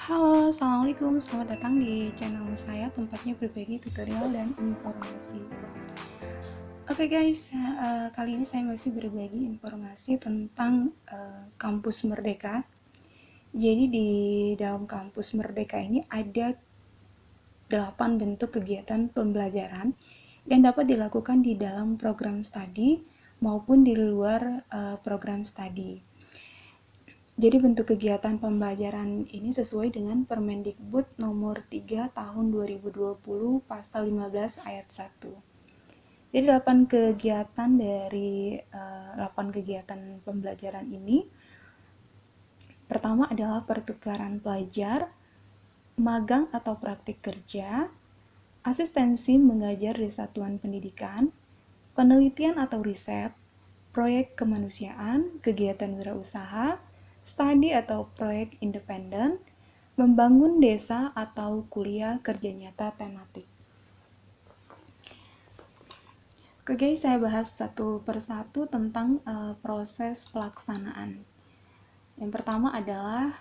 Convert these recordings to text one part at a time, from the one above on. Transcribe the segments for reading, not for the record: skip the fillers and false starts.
Halo, assalamualaikum. Selamat datang di channel saya, tempatnya berbagi tutorial dan informasi. Oke guys, kali ini saya masih berbagi informasi tentang kampus Merdeka. Jadi di dalam kampus Merdeka ini ada 8 bentuk kegiatan pembelajaran yang dapat dilakukan di dalam program studi maupun di luar program studi. Jadi bentuk kegiatan pembelajaran ini sesuai dengan Permendikbud nomor 3 tahun 2020 pasal 15 ayat 1. Jadi 8 kegiatan dari 8 kegiatan pembelajaran ini, pertama adalah pertukaran pelajar, magang atau praktik kerja, asistensi mengajar di satuan pendidikan, penelitian atau riset, proyek kemanusiaan, kegiatan wirausaha, studi atau proyek independen, membangun desa atau kuliah kerja nyata tematik. Oke guys, saya bahas satu persatu tentang proses pelaksanaan. Yang pertama adalah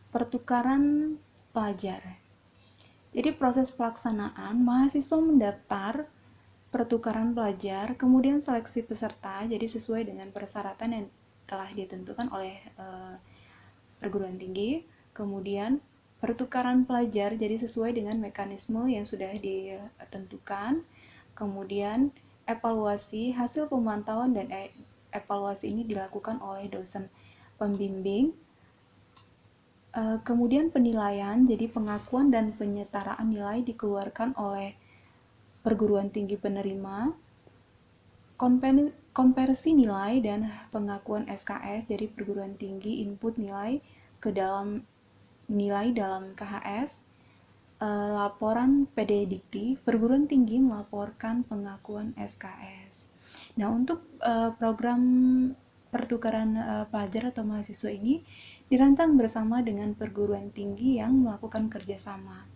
pertukaran pelajar. Jadi proses pelaksanaan, mahasiswa mendaftar pertukaran pelajar, kemudian seleksi peserta, jadi sesuai dengan persyaratan yang telah ditentukan oleh perguruan tinggi, kemudian pertukaran pelajar, jadi sesuai dengan mekanisme yang sudah ditentukan, kemudian evaluasi hasil pemantauan dan evaluasi ini dilakukan oleh dosen pembimbing, kemudian penilaian, jadi pengakuan dan penyetaraan nilai dikeluarkan oleh perguruan tinggi penerima, konversi nilai dan pengakuan SKS, jadi perguruan tinggi input nilai ke dalam nilai dalam KHS, laporan PD Dikti, perguruan tinggi melaporkan pengakuan SKS. Nah, untuk program pertukaran pelajar atau mahasiswa ini dirancang bersama dengan perguruan tinggi yang melakukan kerjasama.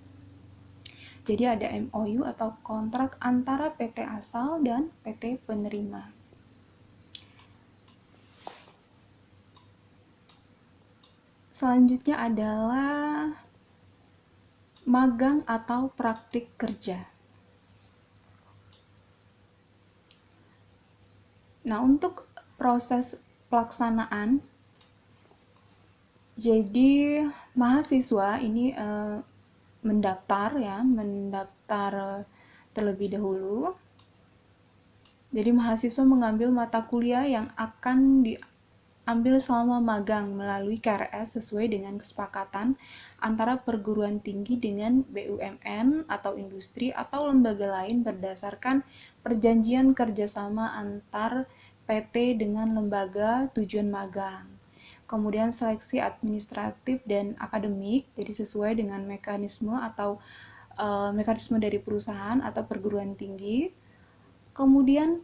Jadi ada MOU atau kontrak antara PT asal dan PT penerima. Selanjutnya adalah magang atau praktik kerja. Nah, untuk proses pelaksanaan, jadi mahasiswa ini mendaftar terlebih dahulu. Jadi mahasiswa mengambil mata kuliah yang akan diambil selama magang melalui KRS sesuai dengan kesepakatan antara perguruan tinggi dengan BUMN atau industri atau lembaga lain berdasarkan perjanjian kerjasama antar PT dengan lembaga tujuan magang. Kemudian seleksi administratif dan akademik, jadi sesuai dengan mekanisme dari perusahaan atau perguruan tinggi. Kemudian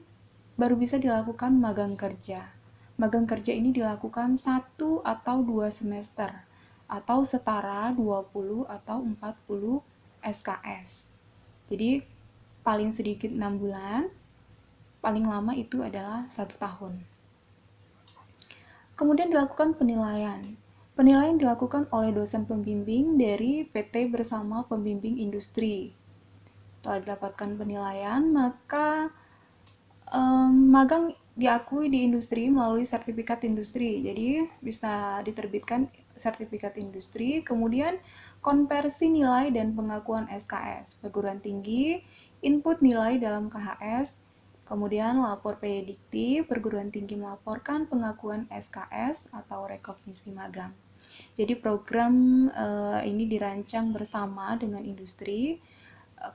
baru bisa dilakukan magang kerja. Magang kerja ini dilakukan 1 atau 2 semester atau setara 20 atau 40 SKS. Jadi paling sedikit 6 bulan, paling lama itu adalah 1 tahun. Kemudian dilakukan penilaian. Penilaian dilakukan oleh dosen pembimbing dari PT bersama pembimbing industri. Setelah didapatkan penilaian, maka magang diakui di industri melalui sertifikat industri. Jadi bisa diterbitkan sertifikat industri, kemudian konversi nilai dan pengakuan SKS. Perguruan tinggi, input nilai dalam KHS, kemudian lapor PD Dikti, perguruan tinggi melaporkan pengakuan SKS atau rekognisi magang. Jadi program ini dirancang bersama dengan industri,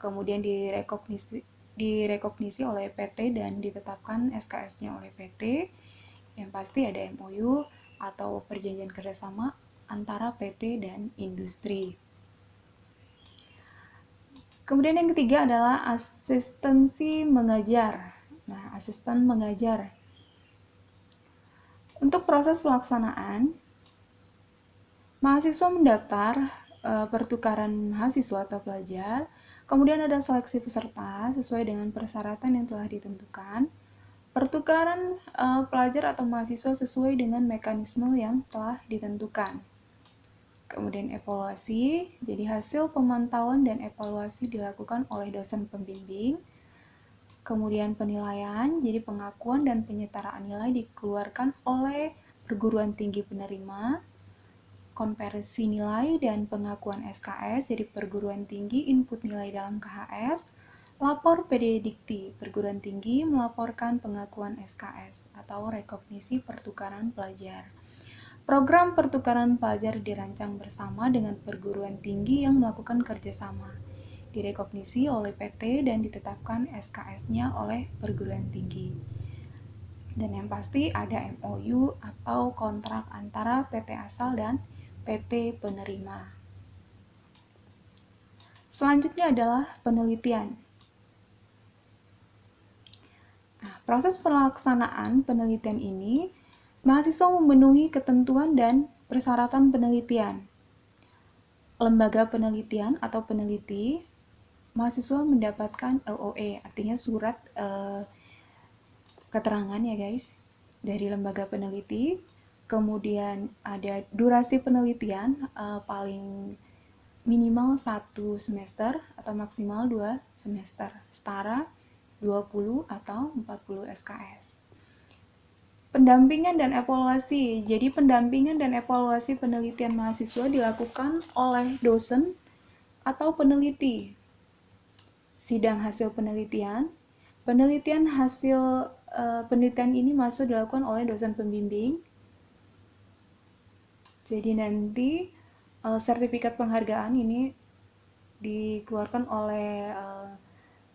kemudian direkognisi oleh PT dan ditetapkan SKS-nya oleh PT. Yang pasti ada MOU atau perjanjian kerjasama antara PT dan industri. Kemudian yang ketiga adalah asistensi mengajar. Nah, asisten mengajar. Untuk proses pelaksanaan, mahasiswa mendaftar pertukaran mahasiswa atau pelajar, kemudian ada seleksi peserta sesuai dengan persyaratan yang telah ditentukan, pertukaran pelajar atau mahasiswa sesuai dengan mekanisme yang telah ditentukan. Kemudian evaluasi, jadi hasil pemantauan dan evaluasi dilakukan oleh dosen pembimbing. Kemudian penilaian, jadi pengakuan dan penyetaraan nilai dikeluarkan oleh perguruan tinggi penerima. Konversi nilai dan pengakuan SKS, jadi perguruan tinggi input nilai dalam KHS. Lapor PD Dikti, perguruan tinggi melaporkan pengakuan SKS atau rekognisi pertukaran pelajar. Program pertukaran pelajar dirancang bersama dengan perguruan tinggi yang melakukan kerjasama, direkognisi oleh PT dan ditetapkan SKS-nya oleh perguruan tinggi. Dan yang pasti ada MOU atau kontrak antara PT asal dan PT penerima. Selanjutnya adalah penelitian. Nah, proses pelaksanaan penelitian ini mahasiswa memenuhi ketentuan dan persyaratan penelitian. Lembaga penelitian atau peneliti, mahasiswa mendapatkan LOE, artinya surat keterangan ya guys, dari lembaga peneliti. Kemudian ada durasi penelitian paling minimal 1 semester atau maksimal 2 semester, setara 20 atau 40 SKS. Pendampingan dan evaluasi. Jadi pendampingan dan evaluasi penelitian mahasiswa dilakukan oleh dosen atau peneliti. Sidang hasil penelitian. Penelitian hasil penelitian ini masuk dilakukan oleh dosen pembimbing. Jadi nanti sertifikat penghargaan ini dikeluarkan oleh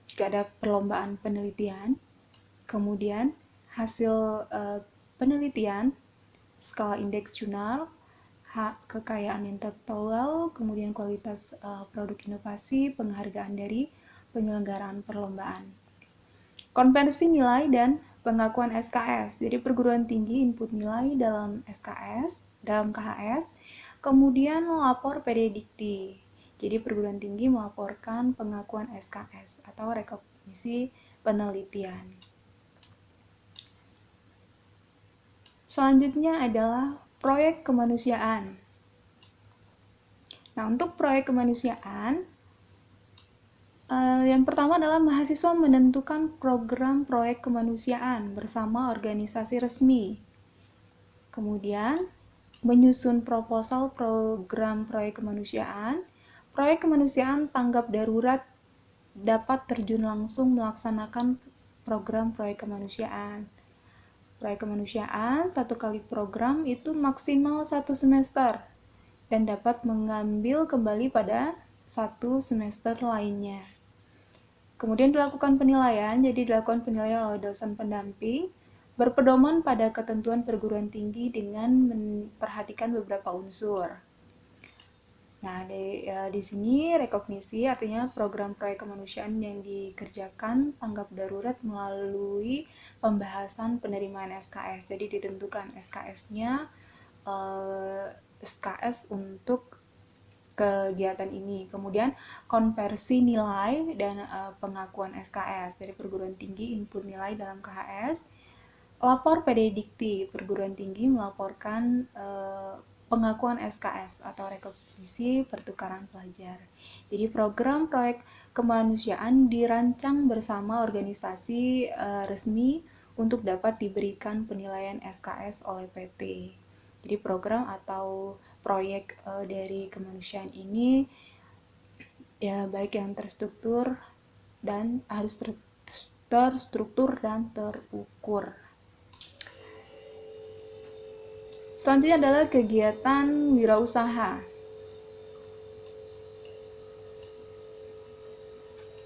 jika ada perlombaan penelitian. Kemudian hasil penelitian, skala indeks jurnal, hak kekayaan intelektual, kemudian kualitas produk inovasi, penghargaan dari penyelenggaraan perlombaan. Konversi nilai dan pengakuan SKS. Jadi perguruan tinggi input nilai dalam SKS, dalam KHS, kemudian melapor PD Dikti. Jadi perguruan tinggi melaporkan pengakuan SKS atau rekognisi penelitian. Selanjutnya adalah proyek kemanusiaan. Nah, untuk proyek kemanusiaan, yang pertama adalah mahasiswa menentukan program proyek kemanusiaan bersama organisasi resmi. Kemudian, menyusun proposal program proyek kemanusiaan. Proyek kemanusiaan tanggap darurat dapat terjun langsung melaksanakan program proyek kemanusiaan. Proyek kemanusiaan, 1 kali program itu maksimal 1 semester dan dapat mengambil kembali pada 1 semester lainnya. Kemudian dilakukan penilaian, jadi dilakukan penilaian oleh dosen pendamping, berpedoman pada ketentuan perguruan tinggi dengan memperhatikan beberapa unsur. Nah, di sini rekognisi artinya program proyek kemanusiaan yang dikerjakan tanggap darurat melalui pembahasan penerimaan SKS. Jadi ditentukan SKS-nya, SKS untuk kegiatan ini. Kemudian konversi nilai dan pengakuan SKS dari perguruan tinggi input nilai dalam KHS. Lapor PD Dikti, perguruan tinggi melaporkan pengakuan SKS atau rekognisi pertukaran pelajar. Jadi program proyek kemanusiaan dirancang bersama organisasi resmi untuk dapat diberikan penilaian SKS oleh PT. Jadi program atau proyek dari kemanusiaan ini ya baik yang terstruktur dan harus terstruktur dan terukur. Selanjutnya adalah kegiatan wirausaha.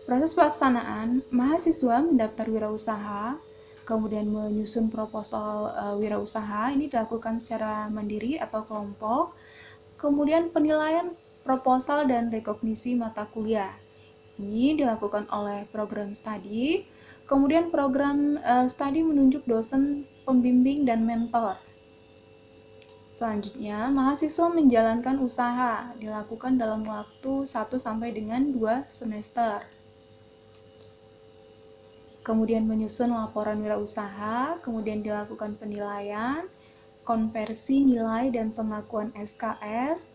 Proses pelaksanaan, mahasiswa mendaftar wirausaha, kemudian menyusun proposal wirausaha, ini dilakukan secara mandiri atau kelompok, kemudian penilaian proposal dan rekognisi mata kuliah. Ini dilakukan oleh program studi, kemudian program studi menunjuk dosen pembimbing dan mentor. Selanjutnya, mahasiswa menjalankan usaha, dilakukan dalam waktu 1 sampai dengan 2 semester. Kemudian menyusun laporan wirausaha, kemudian dilakukan penilaian, konversi nilai dan pengakuan SKS,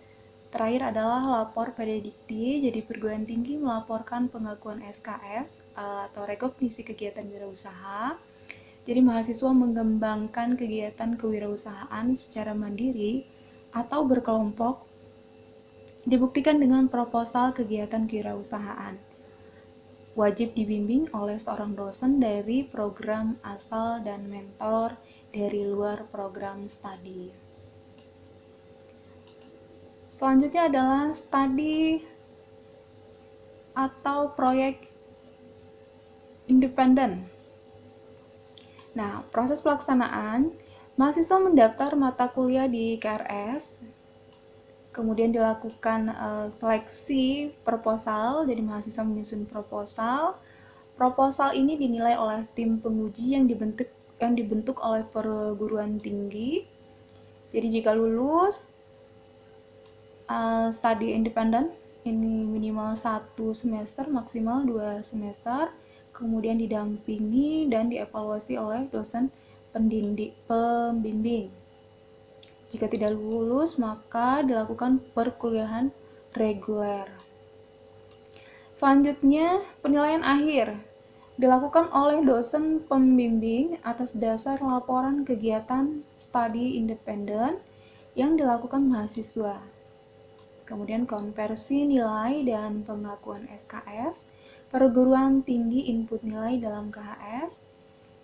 Terakhir adalah lapor pada Dikti. Jadi perguruan tinggi melaporkan pengakuan SKS atau rekognisi kegiatan wirausaha. Jadi mahasiswa mengembangkan kegiatan kewirausahaan secara mandiri atau berkelompok, dibuktikan dengan proposal kegiatan kewirausahaan. Wajib dibimbing oleh seorang dosen dari program asal dan mentor dari luar program studi. Selanjutnya adalah studi atau proyek independen. Nah, proses pelaksanaan, mahasiswa mendaftar mata kuliah di KRS, kemudian dilakukan seleksi proposal, jadi mahasiswa menyusun proposal. Proposal ini dinilai oleh tim penguji yang dibentuk oleh perguruan tinggi. Jadi jika lulus, studi independen ini minimal 1 semester, maksimal 2 semester, kemudian didampingi dan dievaluasi oleh dosen pembimbing. Jika tidak lulus, maka dilakukan perkuliahan reguler. Selanjutnya, penilaian akhir dilakukan oleh dosen pembimbing atas dasar laporan kegiatan studi independen yang dilakukan mahasiswa. Kemudian konversi nilai dan pengakuan SKS, perguruan tinggi input nilai dalam KHS.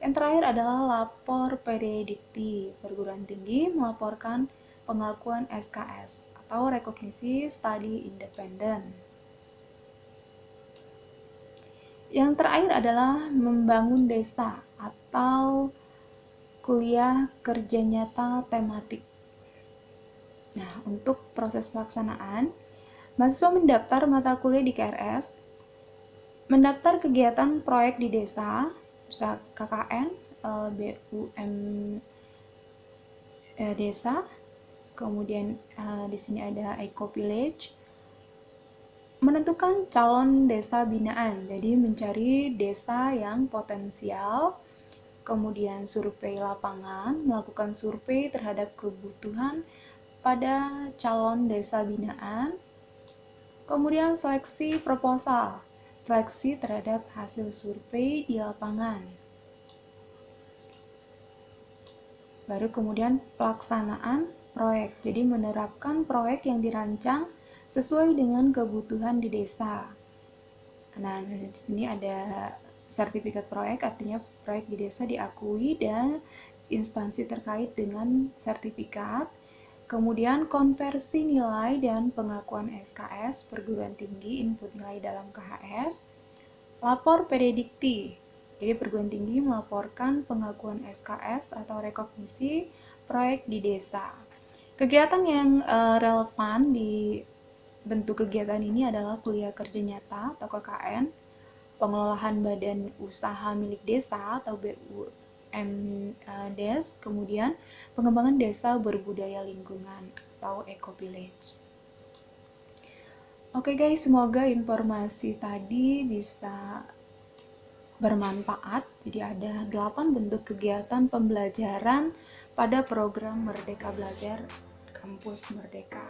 Yang terakhir adalah lapor PD Dikti. Perguruan tinggi melaporkan pengakuan SKS atau rekognisi studi independen. Yang terakhir adalah membangun desa atau kuliah kerja nyata tematik. Nah, untuk proses pelaksanaan, mahasiswa mendaftar mata kuliah di KRS, mendaftar kegiatan proyek di desa, bisa KKN, BUM desa, kemudian di sini ada Eco Village, menentukan calon desa binaan, jadi mencari desa yang potensial, kemudian survei lapangan, melakukan survei terhadap kebutuhan pada calon desa binaan, kemudian seleksi proposal, seleksi terhadap hasil survei di lapangan. Baru kemudian pelaksanaan proyek, jadi menerapkan proyek yang dirancang sesuai dengan kebutuhan di desa. Nah, di sini ada sertifikat proyek, artinya proyek di desa diakui dan instansi terkait dengan sertifikat. Kemudian konversi nilai dan pengakuan SKS perguruan tinggi input nilai dalam KHS. Lapor PD Dikti. Jadi perguruan tinggi melaporkan pengakuan SKS atau rekognisi proyek di desa. Kegiatan yang relevan di bentuk kegiatan ini adalah kuliah kerja nyata atau KKN, pengelolaan badan usaha milik desa atau BUMDes, kemudian pengembangan desa berbudaya lingkungan atau Eco Village. Oke guys, semoga informasi tadi bisa bermanfaat. Jadi ada 8 bentuk kegiatan pembelajaran pada program Merdeka Belajar Kampus Merdeka.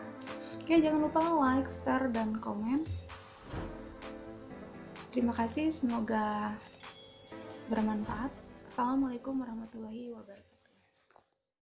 Oke, jangan lupa like, share, dan komen. Terima kasih, semoga bermanfaat. Assalamualaikum warahmatullahi wabarakatuh.